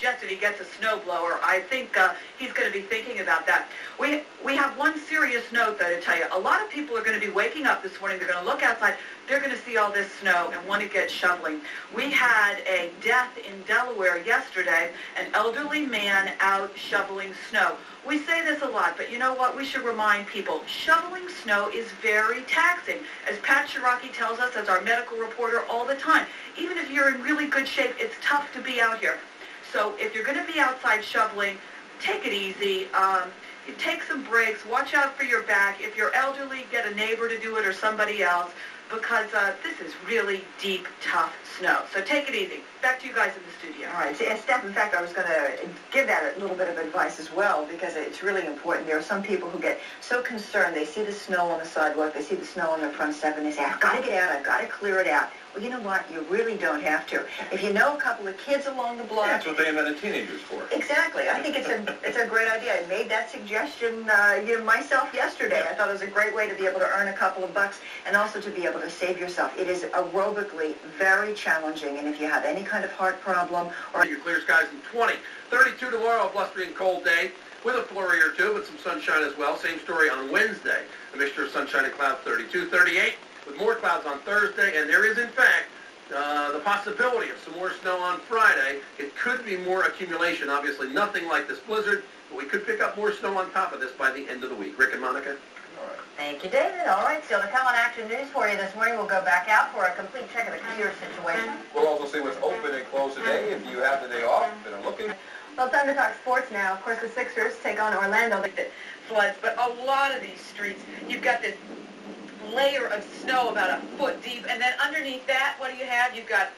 suggested he gets a snowblower. I think he's going to be thinking about that. We have one serious note, though, to tell you. A lot of people are going to be waking up this morning. They're going to look outside. They're going to see all this snow and want to get shoveling. We had a death in Delaware yesterday, an elderly man out shoveling snow. We say this a lot, but you know what? We should remind people, shoveling snow is very taxing. As Pat Shiraki tells us, as our medical reporter, all the time. Even if you're in really good shape, it's tough to be out here. So if you're going to be outside shoveling, take it easy. Take some breaks. Watch out for your back. If you're elderly, get a neighbor to do it or somebody else, because this is really deep, tough snow. So take it easy. Back to you guys in the studio. All right. And Steph, in fact, I was going to give that a little bit of advice as well, because it's really important. There are some people who get so concerned. They see the snow on the sidewalk. They see the snow on their front step, and they say, I've got to get out. I've got to clear it out. Well, you know what? You really don't have to. If you know a couple of kids along the block... That's what they invented teenagers for. Exactly. I think it's a great idea. I made that suggestion myself yesterday. I thought it was a great way to be able to earn a couple of bucks and also to be able to save yourself. It is aerobically very challenging, and if you have any kind of heart problem or... Your clear skies in 20. 32 tomorrow, a blustery and cold day with a flurry or two, with some sunshine as well. Same story on Wednesday. A mixture of sunshine and clouds, 32. 38. With more clouds on Thursday, and there is, in fact, the possibility of some more snow on Friday. It could be more accumulation. Obviously, nothing like this blizzard, but we could pick up more snow on top of this by the end of the week. Rick and Monica? All right. Thank you, David. All right, so the Talent Action News for you this morning. We'll go back out for a complete check of the clear situation. We'll also see what's open and closed today if you have the day off and are looking. Well, time to talk sports now. Of course, the Sixers take on Orlando. Floods, but a lot of these streets, you've got this layer of snow about a foot deep, and then underneath that, what do you have? You've got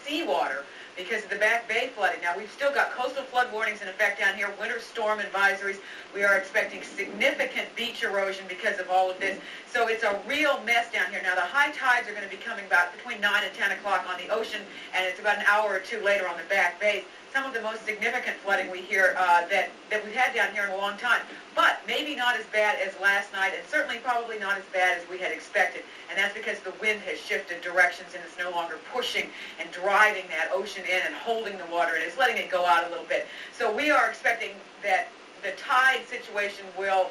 seawater because of the Back Bay flooding. Now, we've still got coastal flood warnings in effect down here, winter storm advisories. We are expecting significant beach erosion because of all of this. So it's a real mess down here. Now, the high tides are going to be coming about between 9 and 10 o'clock on the ocean, and it's about an hour or two later on the Back Bay. Some of the most significant flooding we hear that we've had down here in a long time. But maybe not as bad as last night, and certainly probably not as bad as we had expected. And that's because the wind has shifted directions, and it's no longer pushing and driving that ocean in and holding the water, and it's letting it go out a little bit. So we are expecting that the tide situation will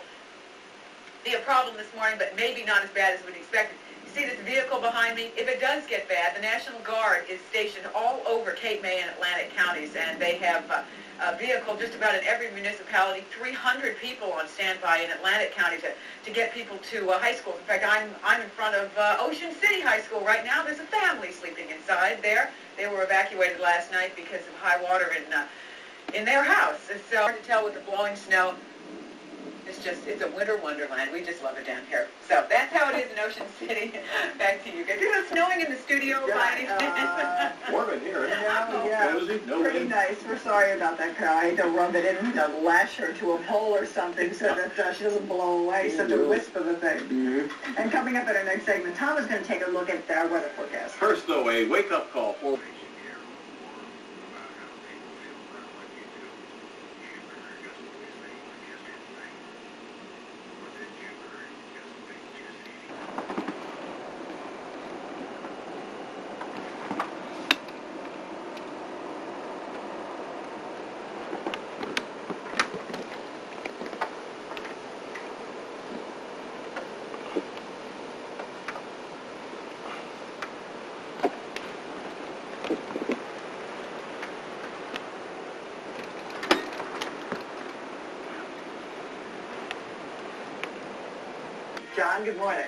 be a problem this morning, but maybe not as bad as we'd expected. See this vehicle behind me? If it does get bad, the National Guard is stationed all over Cape May and Atlantic counties, and they have a vehicle just about in every municipality, 300 people on standby in Atlantic County to get people to high schools. In fact, I'm in front of Ocean City High School right now. There's a family sleeping inside there. They were evacuated last night because of high water in their house. It's hard to tell with the blowing snow. It's a winter wonderland. We just love it down here. So that's how it is in Ocean City. Back to you guys. Is it snowing in the studio by any chance? Warm in here. Yeah. Cozy, no Pretty wind. nice. We're sorry about that, Carol. I had to rub it in to lash her to a pole or something so that she doesn't blow away. Such a wisp of a thing. Mm-hmm. And coming up at our next segment, Tom is going to take a look at our weather forecast. First, though, a wake-up call for... John, good morning.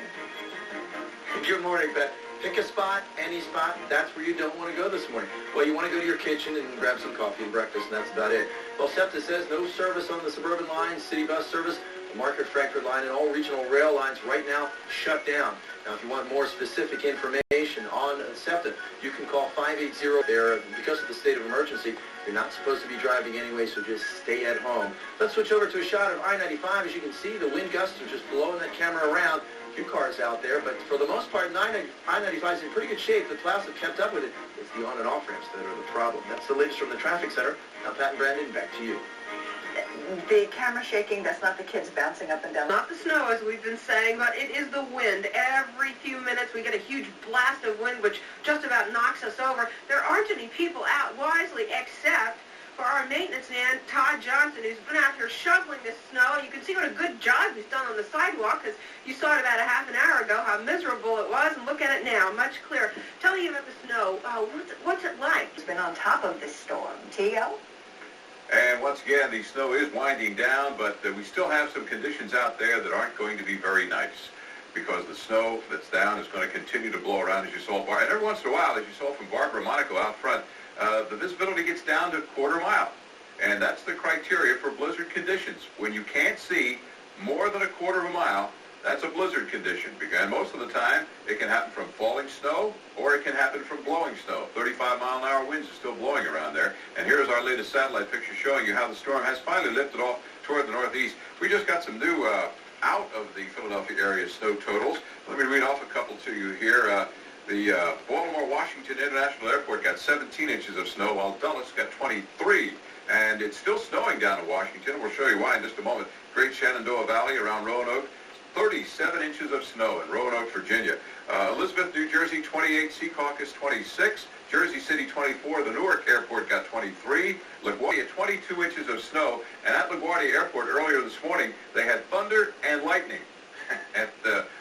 Good morning, Beth. Pick a spot, any spot. That's where you don't want to go this morning. Well, you want to go to your kitchen and grab some coffee and breakfast, and that's about it. Well, SEPTA says no service on the suburban lines, city bus service, the Market Frankfurt line, and all regional rail lines right now shut down. Now, if you want more specific information on SEPTA, you can call 580 there. Because of the state of emergency, you're not supposed to be driving anyway, so just stay at home. Let's switch over to a shot of I-95. As you can see, the wind gusts are just blowing that camera around. A few cars out there, but for the most part, I-95 is in pretty good shape. The clouds have kept up with it. It's the on and off ramps that are the problem. That's the latest from the traffic center. Now, Pat and Brandon, back to you. The camera shaking, that's not the kids bouncing up and down. Not the snow, as we've been saying, but it is the wind. Every few minutes we get a huge blast of wind, which just about knocks us over. There aren't any people out wisely, except for maintenance man, Todd Johnson, who's been out here shoveling this snow. And you can see what a good job he's done on the sidewalk, because you saw it about a half an hour ago how miserable it was, and look at it now, much clearer. Tell me about the snow. What's it like? It's been on top of this storm. T.O.? And once again, the snow is winding down, but we still have some conditions out there that aren't going to be very nice, because the snow that's down is going to continue to blow around, as you saw. And every once in a while, as you saw from Barbara Monaco out front, the visibility gets down to a quarter mile. And that's the criteria for blizzard conditions. When you can't see more than a quarter of a mile, that's a blizzard condition. And most of the time, it can happen from falling snow, or it can happen from blowing snow. 35-mile-an-hour winds are still blowing around there. And here's our latest satellite picture showing you how the storm has finally lifted off toward the northeast. We just got some new out of the Philadelphia area snow totals. Let me read off a couple to you here. The Baltimore-Washington International Airport got 17 inches of snow, while Dulles got 23. And it's still snowing down in Washington. We'll show you why in just a moment. Great Shenandoah Valley around Roanoke, 37 inches of snow in Roanoke, Virginia. Elizabeth, New Jersey, 28. Secaucus, 26. Jersey City, 24. The Newark Airport got 23. LaGuardia, 22 inches of snow. And at LaGuardia Airport earlier this morning, they had thunder and lightning at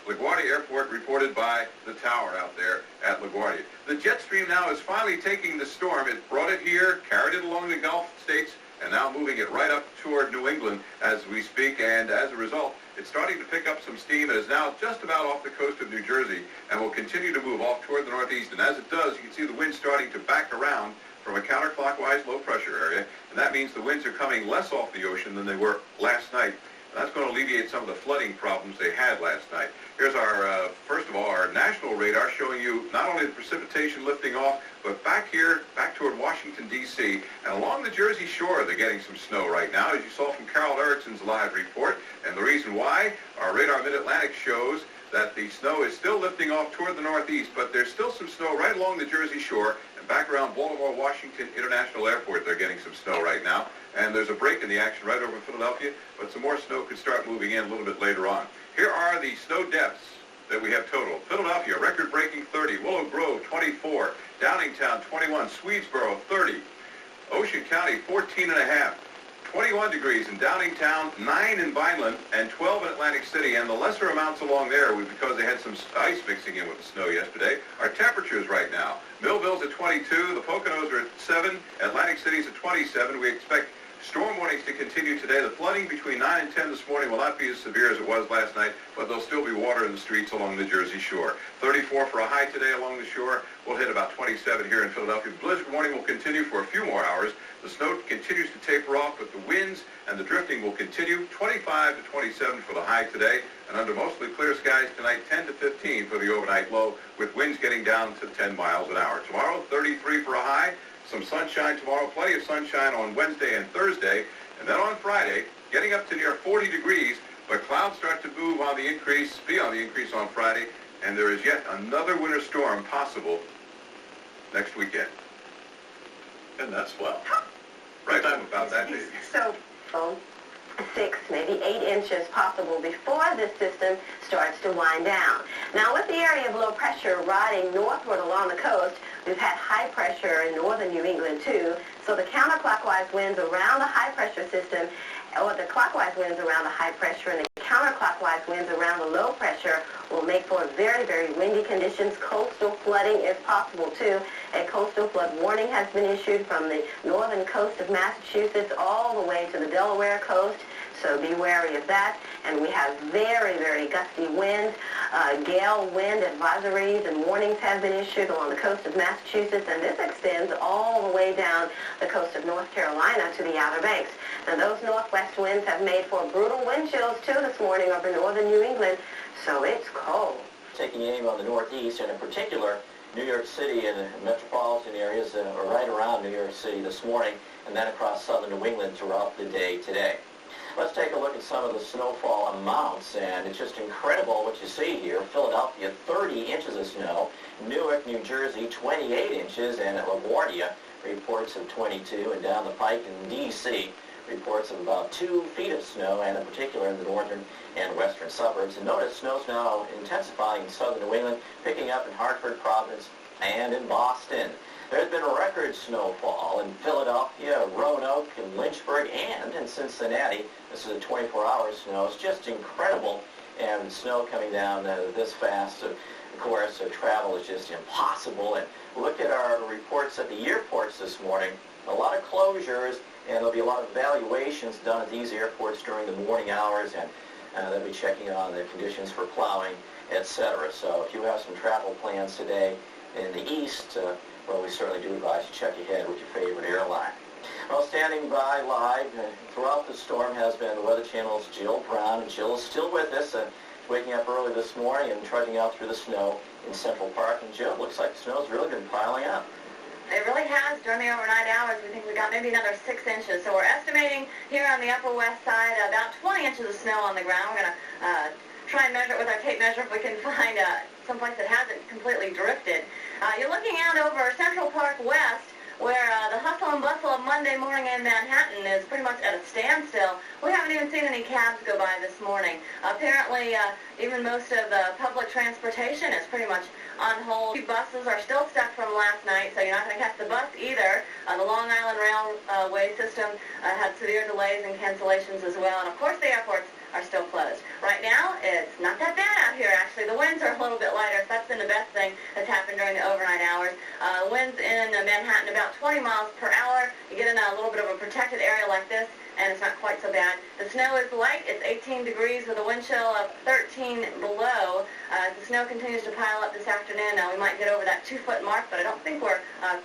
LaGuardia Airport, reported by the tower out there at LaGuardia. The jet stream now is finally taking the storm. It brought it here, carried it along the Gulf states, and now moving it right up toward New England as we speak. And as a result, it's starting to pick up some steam. It is now just about off the coast of New Jersey and will continue to move off toward the northeast. And as it does, you can see the wind starting to back around from a counterclockwise low-pressure area. And that means the winds are coming less off the ocean than they were last night. And that's going to alleviate some of the flooding problems they had last night. Here's our, first of all, our national radar showing you not only the precipitation lifting off, but back here, back toward Washington, D.C., and along the Jersey Shore, they're getting some snow right now, as you saw from Carol Erickson's live report. And the reason why, our radar Mid-Atlantic shows that the snow is still lifting off toward the northeast, but there's still some snow right along the Jersey Shore, and back around Baltimore-Washington International Airport, they're getting some snow right now. And there's a break in the action right over Philadelphia, but some more snow could start moving in a little bit later on. Here are the snow depths that we have total. Philadelphia, record-breaking 30. Willow Grove, 24. Downingtown, 21. Swedesboro, 30. Ocean County, 14.5. 21 degrees in Downingtown, 9 in Vineland, and 12 in Atlantic City. And the lesser amounts along there was because they had some ice mixing in with the snow yesterday. Our temperatures right now, Millville's at 22, the Poconos are at 7, Atlantic City's at 27. We expect storm warnings to continue today. The flooding between 9 and 10 this morning will not be as severe as it was last night, but there'll still be water in the streets along the Jersey Shore. 34 for a high today along the shore. We'll hit about 27 here in Philadelphia. The blizzard warning will continue for a few more hours. The snow continues to taper off, but the winds and the drifting will continue. 25 to 27 for the high today, and under mostly clear skies tonight, 10 to 15 for the overnight low, with winds getting down to 10 miles an hour. Tomorrow, 33 for a high. Some sunshine tomorrow, plenty of sunshine on Wednesday and Thursday. And then on Friday, getting up to near 40 degrees, but clouds start to move on the increase, be on the increase on Friday, and there is yet another winter storm possible next weekend. And that's swell. Right about that, baby. So, 6, maybe 8 inches possible before this system starts to wind down. Now, with the area of low pressure riding northward along the coast, we've had high pressure in northern New England, too. So the counterclockwise winds around the high pressure system, or the clockwise winds around the high pressure and the counterclockwise winds around the low pressure will make for very, very windy conditions. Coastal flooding is possible, too. A coastal flood warning has been issued from the northern coast of Massachusetts all the way to the Delaware coast. So be wary of that. And we have very, very gusty winds. Gale wind advisories and warnings have been issued along the coast of Massachusetts, and this extends all the way down the coast of North Carolina to the Outer Banks. Now, those northwest winds have made for brutal wind chills, too, this morning over northern New England, so it's cold. Taking aim on the northeast, and in particular, New York City and the metropolitan areas are right around New York City this morning, and then across southern New England throughout the day today. Let's take a look at some of the snowfall amounts, and it's just incredible what you see here. Philadelphia, 30 inches of snow. Newark, New Jersey, 28 inches, and at LaGuardia, reports of 22, and down the pike in D.C., reports of about 2 feet of snow, and in particular in the northern and western suburbs. And notice snow's now intensifying in southern New England, picking up in Hartford, Providence, and in Boston. There's been record snowfall in Philadelphia, Roanoke, and Lynchburg, and in Cincinnati. This is a 24-hour snow. It's just incredible. And snow coming down this fast. Of course, travel is just impossible. And look at our reports at the airports this morning. A lot of closures, and there'll be a lot of evaluations done at these airports during the morning hours, and they'll be checking on the conditions for plowing, etc. So if you have some travel plans today in the east, well, we certainly do advise you check ahead with your favorite airline. Well, standing by live throughout the storm has been the Weather Channel's Jill Brown, and Jill is still with us, waking up early this morning and trudging out through the snow in Central Park. And Jill, looks like the snow's really been piling up. It really has during the overnight hours. We think we got maybe another 6 inches. So we're estimating here on the Upper West Side about 20 inches of snow on the ground. We're going to try and measure it with our tape measure if we can find someplace that hasn't completely drifted. You're looking out over Central Park West, where the hustle and bustle of Monday morning in Manhattan is pretty much at a standstill. We haven't even seen any cabs go by this morning. Apparently, even most of the public transportation is pretty much on hold. Buses are still stuck from last night, so you're not going to catch the bus either. The Long Island Railway system had severe delays and cancellations as well, and of course the airports are still closed. Right now, it's not that bad out here, actually. The winds are a little bit lighter, so that's been the best thing that's happened during the overnight hours. Winds in Manhattan about 20 miles per hour. You get in a little bit of a protected area like this, and it's not quite so bad. The snow is light. It's 18 degrees with a wind chill of 13 below. The snow continues to pile up this afternoon. Now, we might get over that 2-foot mark, but I don't think we're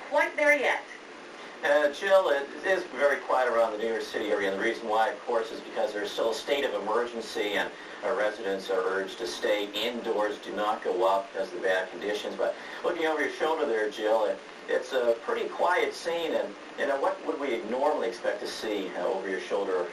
quite there yet. Jill, it is very quiet around the New York City area, and the reason why, of course, is because there's still a state of emergency, and our residents are urged to stay indoors, do not go out because of the bad conditions. But looking over your shoulder there, Jill, it's a pretty quiet scene, and what would we normally expect to see over your shoulder